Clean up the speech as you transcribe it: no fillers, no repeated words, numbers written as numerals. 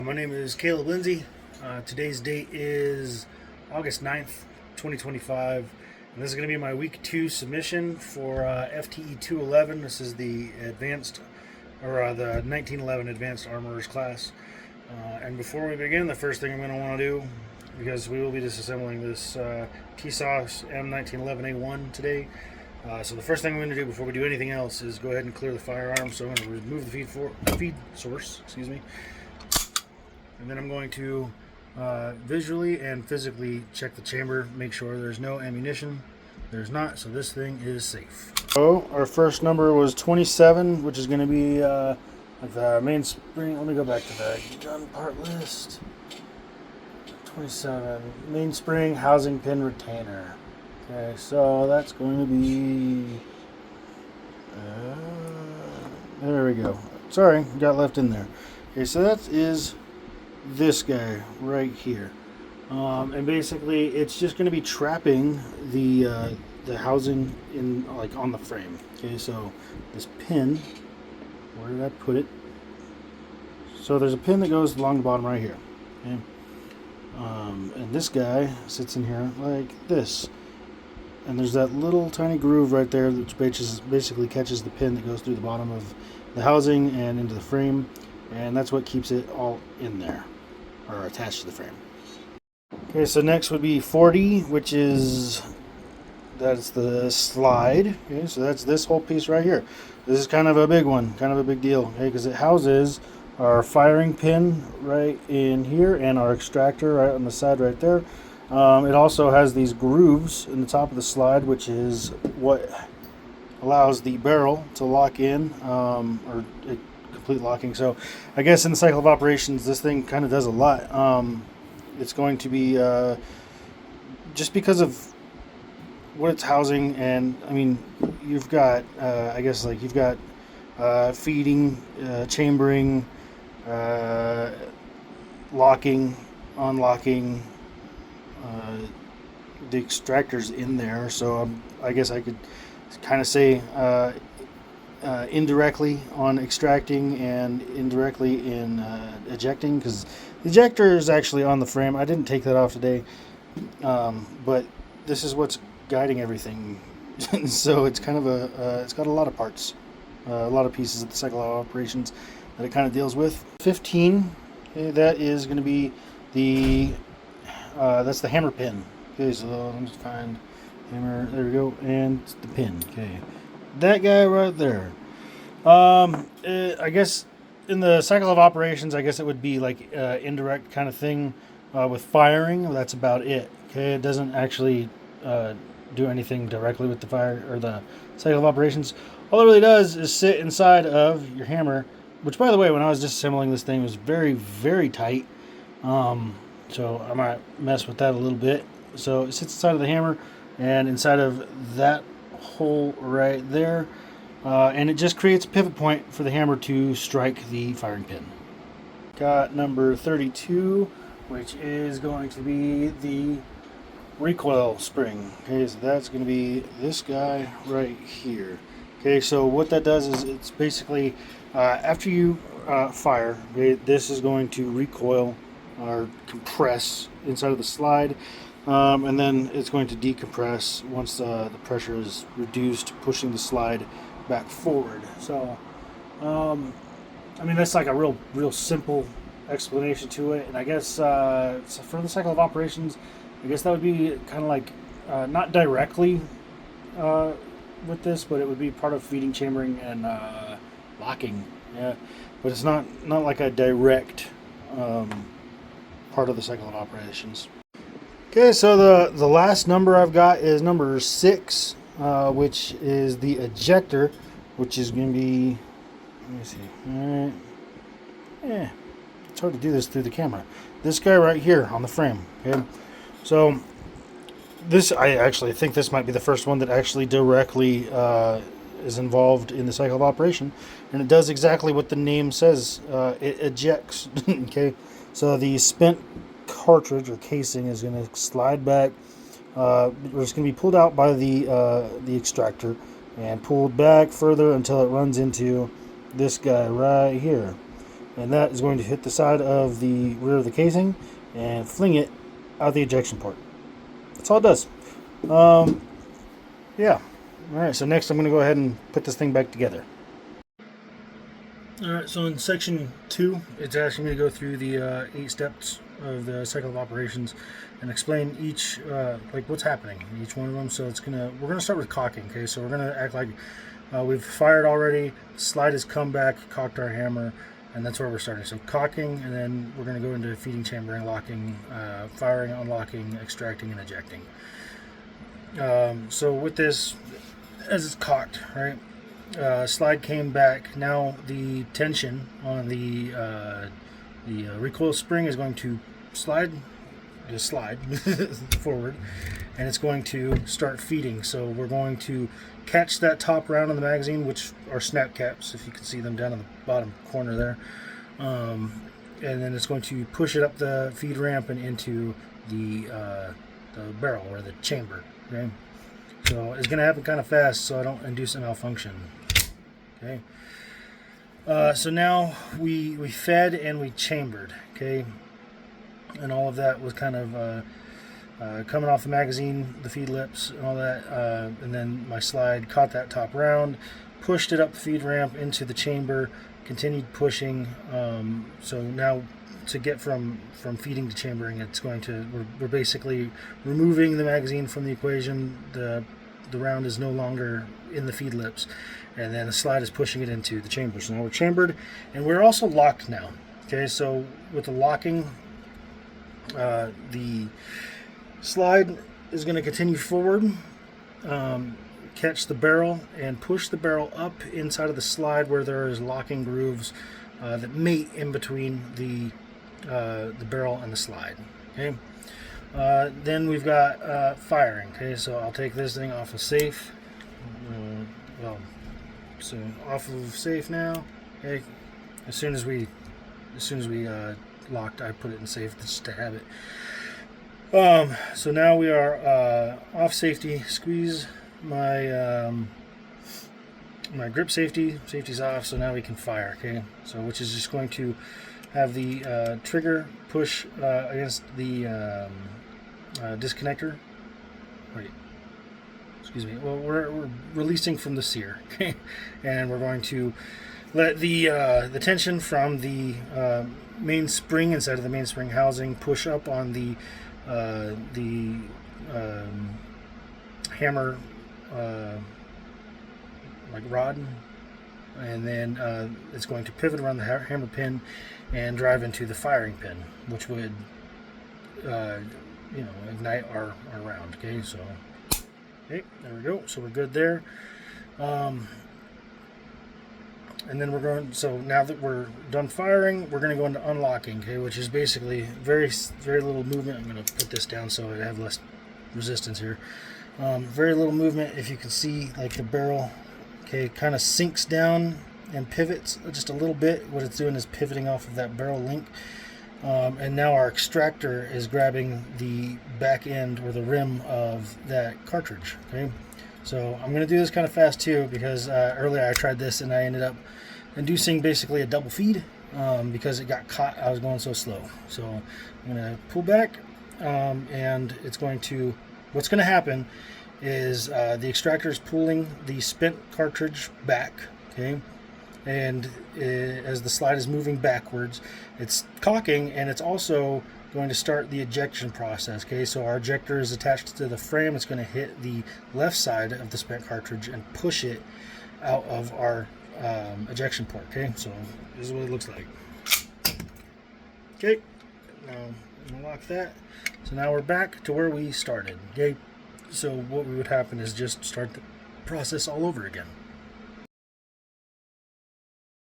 My name is Caleb Lindsay. Today's date is August 9th, 2025, and this is going to be my week 2 submission for FTE 211. This is the advanced, or the 1911 Advanced Armorers class. And before we begin, the first thing I'm going to want to do, because we will be disassembling this TSOS M1911A1 today, so the first thing I'm going to do before we do anything else is go ahead and clear the firearm. So I'm going to remove the feed source, and then I'm going to visually and physically check the chamber, make sure there's no ammunition. There's not, so this thing is safe. So our first number was 27, which is going to be like the main spring. Let me go back to the gun part list. 27, main spring housing pin retainer. Okay, so that's going to be, there we go. Sorry, got left in there. Okay, so that is this guy right here, and basically it's just going to be trapping the housing in, like, on the frame. Okay, so this pin, where did I put it? So there's a pin that goes along the bottom right here. Okay, and this guy sits in here like this, and there's that little tiny groove right there which basically catches the pin that goes through the bottom of the housing and into the frame, and that's what keeps it all in there, or attached to the frame. Okay, so next would be 40, which is, that's the slide. Okay, so that's this whole piece right here. This is kind of a big one, kind of a big deal, okay, because it houses our firing pin right in here and our extractor right on the side right there. It also has these grooves in the top of the slide, which is what allows the barrel to lock in, or complete locking. So I guess in the cycle of operations, this thing kind of does a lot. It's going to be just because of what it's housing, and I mean, you've got I guess, like, you've got feeding, chambering, locking, unlocking, the extractors in there. So I guess I could kind of say indirectly on extracting and indirectly in ejecting, because the ejector is actually on the frame. I didn't take that off today, but this is what's guiding everything. So it's kind of it's got a lot of parts, a lot of pieces of the cycle of operations that it kind of deals with. 15, okay, that is going to be the that's the hammer pin. Okay, so let me find hammer. There we go, and the pin. Okay, that guy right there. I guess in the cycle of operations, I guess it would be like indirect kind of thing with firing. That's about it. Okay, it doesn't actually do anything directly with the fire or the cycle of operations. All it really does is sit inside of your hammer, which, by the way, when I was disassembling this thing, was very, very tight. So I might mess with that a little bit. So it sits inside of the hammer and inside of that hole right there, and it just creates a pivot point for the hammer to strike the firing pin. Got number 32, which is going to be the recoil spring. Okay, so that's going to be this guy right here. Okay, so what that does is it's basically after you fire, okay, this is going to recoil or compress inside of the slide, and then it's going to decompress once the pressure is reduced, pushing the slide back forward. So I mean, that's like a real simple explanation to it. And I guess so for the cycle of operations, I guess that would be kind of like not directly with this, but it would be part of feeding, chambering, and locking. Yeah, but it's not like a direct part of the cycle of operations. Okay, so the last number I've got is number 6, which is the ejector, which is going to be, let me see, all right, yeah, it's hard to do this through the camera. This guy right here on the frame. Okay, so this, I actually think this might be the first one that actually directly is involved in the cycle of operation, and it does exactly what the name says. It ejects. Okay, so the spent cartridge or casing is going to slide back. It's going to be pulled out by the extractor and pulled back further until it runs into this guy right here. and that is going to hit the side of the rear of the casing and fling it out the ejection port. That's all it does. Yeah. All right, so next I'm going to go ahead and put this thing back together. All right, so in section 2, it's asking me to go through the 8 steps of the cycle of operations and explain each, like what's happening in each one of them. So we're gonna start with cocking. Okay, so we're gonna act like we've fired already. Slide has come back, cocked our hammer, and that's where we're starting. So cocking, and then we're gonna go into feeding, chambering, locking, firing, unlocking, extracting, and ejecting. So with this, as it's cocked, right? Slide came back. Now the tension on the recoil spring is going to slide forward, and it's going to start feeding. So we're going to catch that top round in the magazine, which are snap caps, if you can see them down in the bottom corner there, and then it's going to push it up the feed ramp and into the barrel or the chamber. Okay, so it's going to happen kind of fast, so I don't induce a malfunction. Okay. So now we fed and we chambered. Okay. And all of that was kind of coming off the magazine, the feed lips, and all that. And then my slide caught that top round, pushed it up the feed ramp into the chamber, continued pushing. So now to get from feeding to chambering, it's going to we're basically removing the magazine from the equation. The round is no longer in the feed lips, and then the slide is pushing it into the chamber. So now we're chambered, and we're also locked now. Okay, so with the locking, the slide is going to continue forward, catch the barrel, and push the barrel up inside of the slide where there is locking grooves that mate in between the barrel and the slide. Okay. Then we've got firing. Okay, so I'll take this thing off of safe. So off of safe now. Okay, as soon as we locked, I put it in safe just to have it. So now we are off safety. Squeeze my my grip safety's off. So now we can fire. Okay, so which is just going to have the trigger push against the disconnector. Wait, excuse me. Well, we're releasing from the sear, okay, and we're going to let the tension from the main spring inside of the mainspring housing push up on the hammer like rod, and then it's going to pivot around the hammer pin and drive into the firing pin, which would ignite our round. Okay, so okay, there we go. So we're good there. And then we're going. So now that we're done firing, we're going to go into unlocking. Okay, which is basically very little movement. I'm going to put this down so I have less resistance here. Very little movement. If you can see, like the barrel, okay, kind of sinks down and pivots just a little bit. What it's doing is pivoting off of that barrel link. And now our extractor is grabbing the back end or the rim of that cartridge. Okay, so I'm going to do this kind of fast too, because earlier I tried this and I ended up inducing basically a double feed because it got caught. I was going so slow. So I'm going to pull back, and it's going to. What's going to happen is the extractor is pulling the spent cartridge back. Okay. And as the slide is moving backwards, it's cocking, and it's also going to start the ejection process. Okay, so our ejector is attached to the frame. It's going to hit the left side of the spent cartridge and push it out of our ejection port. Okay, so this is what it looks like. Okay, now I'm going to lock that. So now we're back to where we started. Okay, so what would happen is just start the process all over again.